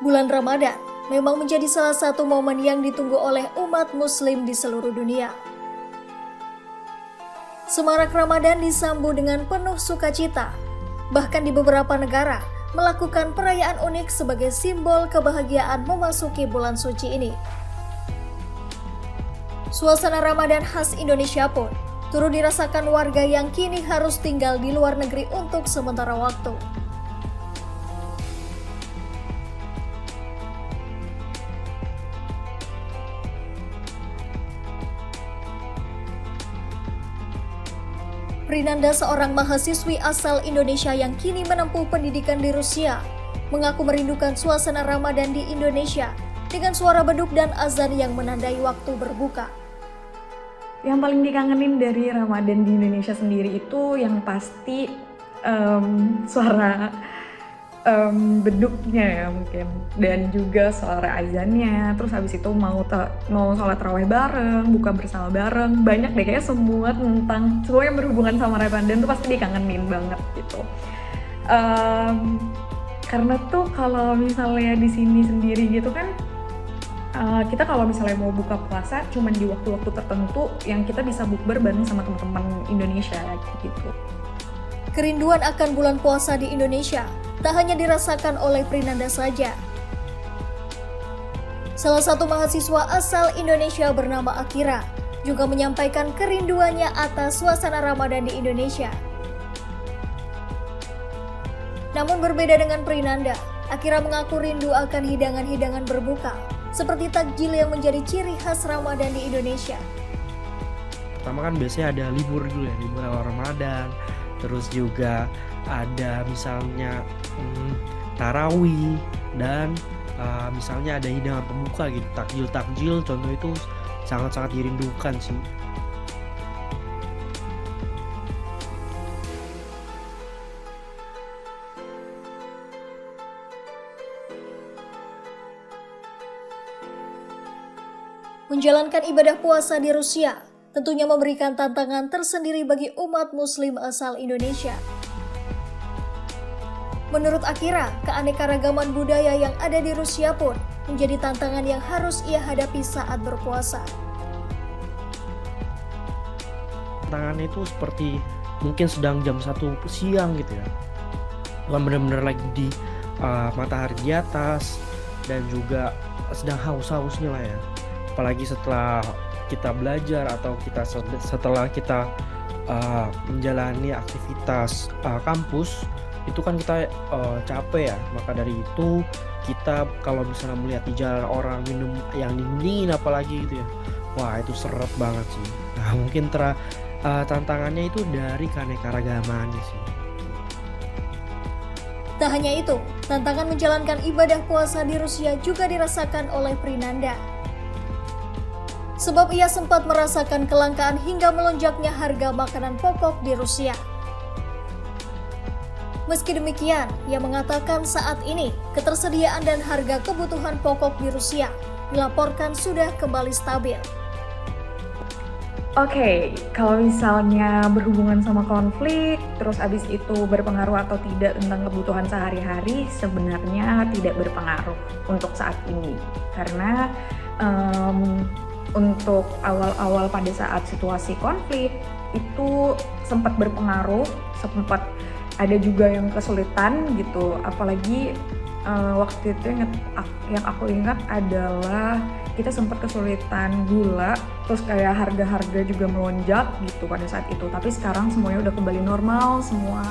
Bulan Ramadan memang menjadi salah satu momen yang ditunggu oleh umat muslim di seluruh dunia. Semarak Ramadan disambut dengan penuh sukacita. Bahkan di beberapa negara melakukan perayaan unik sebagai simbol kebahagiaan memasuki bulan suci ini. Suasana Ramadan khas Indonesia pun turut dirasakan warga yang kini harus tinggal di luar negeri untuk sementara waktu. Prinanda, seorang mahasiswi asal Indonesia yang kini menempuh pendidikan di Rusia, mengaku merindukan suasana Ramadan di Indonesia dengan suara beduk dan azan yang menandai waktu berbuka. Yang paling dikangenin dari Ramadan di Indonesia sendiri itu yang pasti suara beduknya ya mungkin, dan juga suara azannya. Terus habis itu mau sholat tarawih bareng, buka bersama bareng, banyak deh kayaknya semua yang berhubungan sama Ramadan tuh pasti dikangenin banget gitu. Karena tuh kalau misalnya di sini sendiri gitu kan, kita kalau misalnya mau buka puasa cuman di waktu-waktu tertentu yang kita bisa bukber bareng sama teman-teman Indonesia gitu. Kerinduan akan bulan puasa di Indonesia tak hanya dirasakan oleh Prinanda saja. Salah satu mahasiswa asal Indonesia bernama Akira juga menyampaikan kerinduannya atas suasana Ramadan di Indonesia. Namun berbeda dengan Prinanda, Akira mengaku rindu akan hidangan-hidangan berbuka seperti takjil yang menjadi ciri khas Ramadan di Indonesia. Pertama kan biasanya ada libur dulu ya, libur awal Ramadan. Terus juga ada misalnya tarawih dan misalnya ada hidangan pembuka gitu, takjil contoh itu sangat-sangat dirindukan sih. Menjalankan ibadah puasa di Rusia tentunya memberikan tantangan tersendiri bagi umat muslim asal Indonesia. Menurut Akira, keanekaragaman budaya yang ada di Rusia pun menjadi tantangan yang harus ia hadapi saat berpuasa. Tantangan itu seperti mungkin sedang jam 1 siang gitu ya. Bukan benar-benar lagi di matahari di atas, dan juga sedang haus-hausnya lah ya. Apalagi setelah kita belajar atau setelah kita menjalani aktivitas kampus, itu kan kita capek ya. Maka dari itu kita kalau misalnya melihat di jalan orang minum yang dingin apalagi gitu ya, wah itu seret banget sih. Nah mungkin tantangannya itu dari keanekaragamannya sih. Tak hanya itu, tantangan menjalankan ibadah puasa di Rusia juga dirasakan oleh Prinanda. Sebab ia sempat merasakan kelangkaan hingga melonjaknya harga makanan pokok di Rusia. Meski demikian, ia mengatakan saat ini ketersediaan dan harga kebutuhan pokok di Rusia dilaporkan sudah kembali stabil. Oke, kalau misalnya berhubungan sama konflik, terus abis itu berpengaruh atau tidak tentang kebutuhan sehari-hari, sebenarnya tidak berpengaruh untuk saat ini. Karena untuk awal-awal pada saat situasi konflik itu sempat berpengaruh, sempat ada juga yang kesulitan gitu. Apalagi waktu itu yang aku ingat adalah kita sempat kesulitan gula, terus kayak harga-harga juga melonjak gitu pada saat itu. Tapi sekarang semuanya udah kembali normal semua.